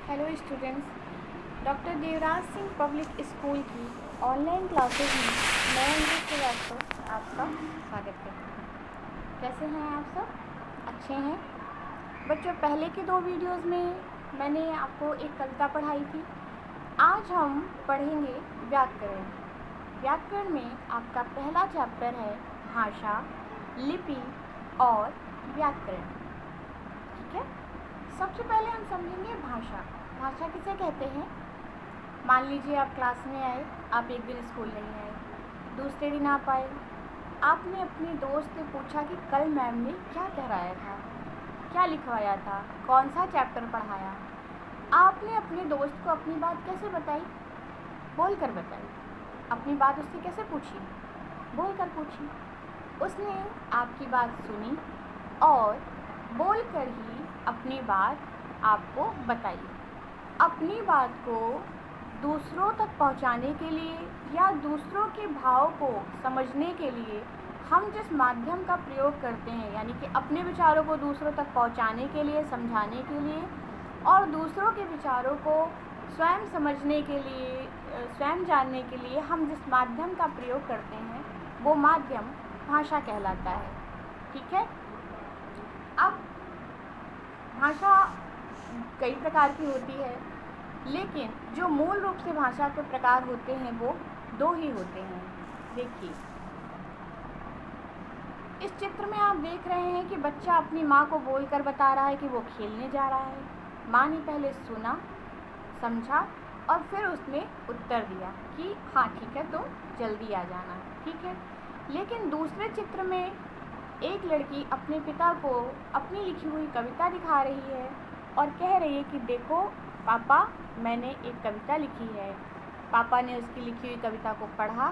Hello students, doctor Devraj Singh public school की online classes में मैं इंग्लिश क्लास को आपका स्वागत करती हूँ। कैसे हैं आप सब? अच्छे हैं बच्चों। पहले की 2 वीडियोस में मैंने आपको एक कविता पढ़ाई थी। आज हम पढ़ेंगे व्याकरण। व्याकरण में आपका पहला चैप्टर है भाषा, लिपि और व्याकरण। ठीक है, सबसे पहले हम समझेंगे भाषा। भाषा किसे कहते हैं? मान लीजिए आप क्लास में आए, आप एक दिन स्कूल नहीं आए, दूसरे दिन आप आए, आपने अपने दोस्त से पूछा कि कल मैम ने क्या कराया था, क्या लिखवाया था, कौन सा चैप्टर पढ़ाया। आपने अपने दोस्त को अपनी बात कैसे बताई? बोल कर बताई। अपनी बात उससे कैसे पूछी? बोल कर पूछी। उसने आपकी बात सुनी और बोल कर ही अपनी बात आपको बताई। अपनी बात को दूसरों तक पहुंचाने के लिए या दूसरों के भाव को समझने के लिए हम जिस माध्यम का प्रयोग करते हैं, यानी कि अपने विचारों को दूसरों तक पहुंचाने के लिए, समझाने के लिए और दूसरों के विचारों को स्वयं समझने के लिए, स्वयं जानने के लिए हम जिस माध्यम का प्रयोग करते हैं वो माध्यम भाषा कहलाता है। ठीक है, अब भाषा कई प्रकार की होती है, लेकिन जो मूल रूप से भाषा के प्रकार होते हैं वो 2 ही होते हैं। देखिए, इस चित्र में आप देख रहे हैं कि बच्चा अपनी माँ को बोलकर बता रहा है कि वो खेलने जा रहा है। माँ ने पहले सुना, समझा और फिर उसने उत्तर दिया कि हाँ ठीक है, तुम जल्दी आ जाना। ठीक है, लेकिन दूसरे चित्र में एक लड़की अपने पिता को अपनी लिखी हुई कविता दिखा रही है और कह रही है कि देखो पापा, मैंने एक कविता लिखी है। पापा ने उसकी लिखी हुई कविता को पढ़ा,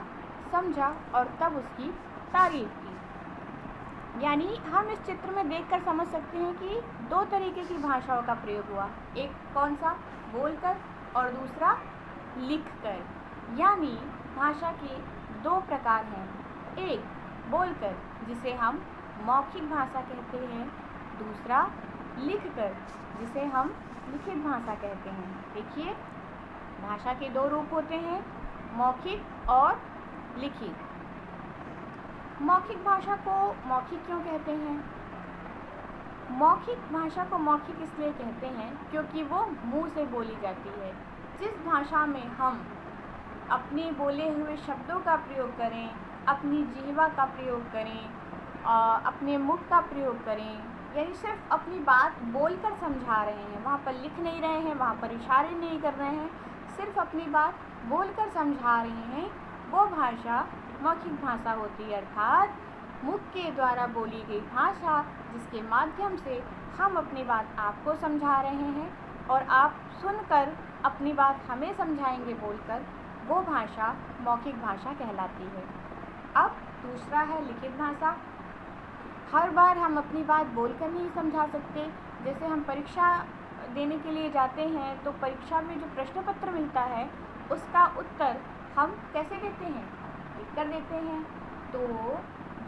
समझा और तब उसकी तारीफ की। यानी हम इस चित्र में देखकर समझ सकते हैं कि 2 तरीके की भाषाओं का प्रयोग हुआ। एक कौन सा? बोलकर, और दूसरा लिखकर। यानी भाषा के 2 प्रकार हैं। एक बोलकर, जिसे हम मौखिक भाषा कहते हैं, दूसरा लिखकर, जिसे हम लिखित भाषा कहते हैं। देखिए, भाषा के 2 रूप होते हैं, मौखिक और लिखित। मौखिक भाषा को मौखिक क्यों कहते हैं? मौखिक भाषा को मौखिक इसलिए कहते हैं क्योंकि वो मुंह से बोली जाती है। जिस भाषा में हम अपने बोले हुए शब्दों का प्रयोग करें, अपनी जिह्वा का प्रयोग करें, अपने मुख का प्रयोग करें, यानी सिर्फ अपनी बात बोलकर समझा रहे हैं, वहाँ पर लिख नहीं रहे हैं, वहाँ पर इशारे नहीं कर रहे हैं, सिर्फ अपनी बात बोलकर समझा रहे हैं, वो भाषा मौखिक भाषा होती है। अर्थात मुख के द्वारा बोली गई भाषा, जिसके माध्यम से हम अपनी बात आपको समझा रहे हैं और आप सुनकर अपनी बात हमें समझाएंगे बोलकर, वो भाषा मौखिक भाषा कहलाती है। अब दूसरा है लिखित भाषा। हर बार हम अपनी बात बोलकर नहीं समझा सकते। जैसे हम परीक्षा देने के लिए जाते हैं तो परीक्षा में जो प्रश्न पत्र मिलता है उसका उत्तर हम कैसे देते हैं? लिख कर देते हैं। तो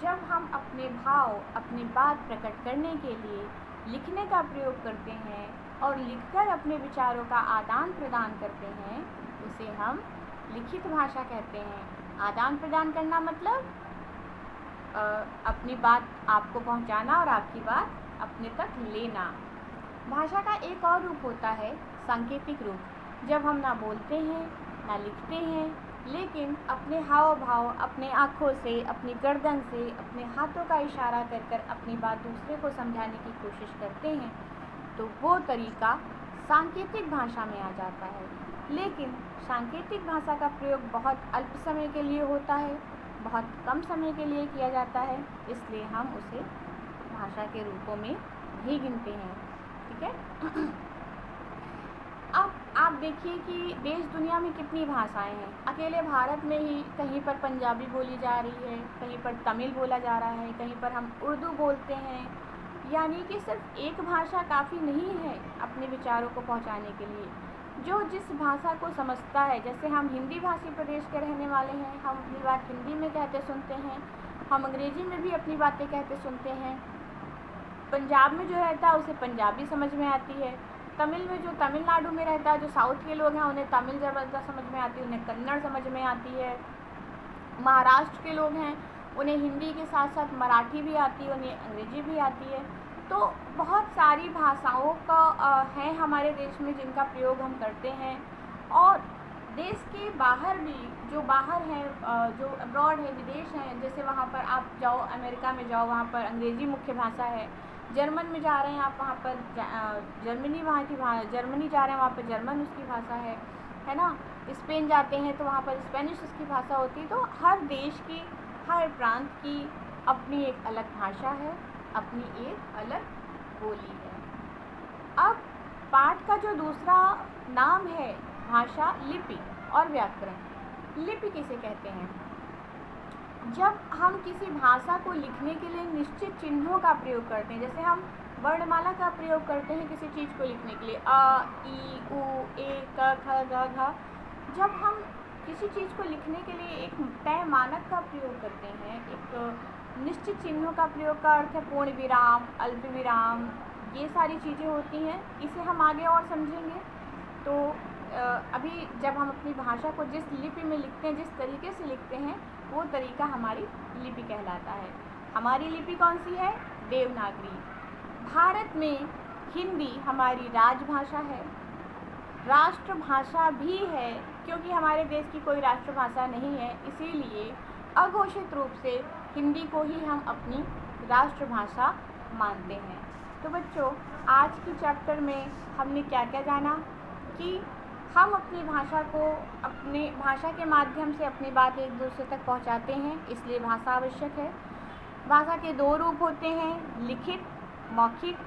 जब हम अपने भाव, अपनी बात प्रकट करने के लिए लिखने का प्रयोग करते हैं और लिखकर अपने विचारों का आदान प्रदान करते हैं, उसे हम लिखित भाषा कहते हैं। आदान प्रदान करना मतलब अपनी बात आपको पहुंचाना और आपकी बात अपने तक लेना। भाषा का एक और रूप होता है सांकेतिक रूप। जब हम ना बोलते हैं ना लिखते हैं, लेकिन अपने हाव भाव, अपने आँखों से, अपनी गर्दन से, अपने हाथों का इशारा कर कर अपनी बात दूसरे को समझाने की कोशिश करते हैं, तो वो तरीका सांकेतिक भाषा में आ जाता है। लेकिन सांकेतिक भाषा का प्रयोग बहुत अल्प समय के लिए होता है, बहुत कम समय के लिए किया जाता है, इसलिए हम उसे भाषा के रूपों में भी गिनते हैं। ठीक है, अब आप देखिए कि देश दुनिया में कितनी भाषाएं हैं। अकेले भारत में ही कहीं पर पंजाबी बोली जा रही है, कहीं पर तमिल बोला जा रहा है, कहीं पर हम उर्दू बोलते हैं। यानी कि सिर्फ एक भाषा काफ़ी नहीं है अपने विचारों को पहुंचाने के लिए। जो जिस भाषा को समझता है, जैसे हम हिंदी भाषी प्रदेश के रहने वाले हैं, हम अपनी बात हिंदी में कहते सुनते हैं, हम अंग्रेजी में भी अपनी बातें कहते सुनते हैं। पंजाब में जो रहता है उसे पंजाबी समझ में आती है, तमिल में जो तमिलनाडु में रहता है, जो साउथ के लोग हैं, उन्हें तमिल ज़्यादा समझ में आती है, उन्हें कन्नड़ समझ में आती है। महाराष्ट्र के लोग हैं, उन्हें हिंदी के साथ साथ मराठी भी आती है, उन्हें अंग्रेजी भी आती है। तो बहुत सारी भाषाओं का है हमारे देश में जिनका प्रयोग हम करते हैं। और देश के बाहर भी, जो बाहर हैं, जो अब्रॉड है, विदेश हैं, जैसे वहाँ पर आप जाओ, अमेरिका में जाओ, वहाँ पर अंग्रेज़ी मुख्य भाषा है। जर्मन में जा रहे हैं आप, वहाँ पर जर्मनी जा रहे हैं, वहाँ पर जर्मन उसकी भाषा है ना। स्पेन जाते हैं तो वहाँ पर स्पेनिश उसकी भाषा होती है। तो हर देश की, हर प्रांत की अपनी एक अलग भाषा है, अपनी एक अलग बोली है। अब पाठ का जो दूसरा नाम है भाषा, लिपि और व्याकरण। लिपि किसे कहते हैं? जब हम किसी भाषा को लिखने के लिए निश्चित चिन्हों का प्रयोग करते हैं, जैसे हम वर्णमाला का प्रयोग करते हैं किसी चीज़ को लिखने के लिए, अ, ई, उ, ए, क, ख, ग, घ। जब हम किसी चीज़ को लिखने के लिए एक तय मानक का प्रयोग करते हैं, एक निश्चित चिन्हों का प्रयोग का अर्थ है पूर्ण विराम, अल्प विराम, ये सारी चीज़ें होती हैं। इसे हम आगे और समझेंगे। तो अभी जब हम अपनी भाषा को जिस लिपि में लिखते हैं, जिस तरीके से लिखते हैं, वो तरीका हमारी लिपि कहलाता है। हमारी लिपि कौन सी है? देवनागरी। भारत में हिंदी हमारी राजभाषा है, राष्ट्रभाषा भी है, क्योंकि हमारे देश की कोई राष्ट्रभाषा नहीं है, इसीलिए अघोषित रूप से हिंदी को ही हम अपनी राष्ट्रभाषा मानते हैं। तो बच्चों, आज की चैप्टर में हमने क्या क्या जाना कि हम अपनी भाषा को, अपने भाषा के माध्यम से अपनी बात एक दूसरे तक पहुंचाते हैं, इसलिए भाषा आवश्यक है। भाषा के दो रूप होते हैं, लिखित, मौखिक।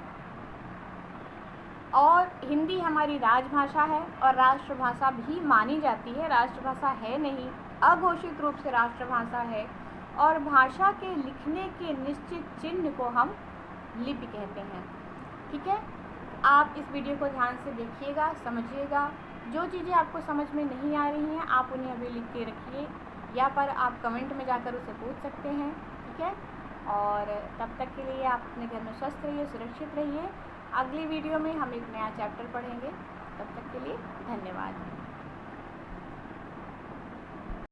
और हिंदी हमारी राजभाषा है और राष्ट्रभाषा भी मानी जाती है, राष्ट्रभाषा है नहीं, अघोषित रूप से राष्ट्रभाषा है। और भाषा के लिखने के निश्चित चिन्ह को हम लिपि कहते हैं। ठीक है, आप इस वीडियो को ध्यान से देखिएगा, समझिएगा। जो चीज़ें आपको समझ में नहीं आ रही हैं, आप उन्हें अभी लिख के रखिए, या पर आप कमेंट में जाकर उसे पूछ सकते हैं। ठीक है, और तब तक के लिए आप अपने घर में स्वस्थ रहिए, सुरक्षित रहिए। अगली वीडियो में हम एक नया चैप्टर पढ़ेंगे। तब तक के लिए धन्यवाद।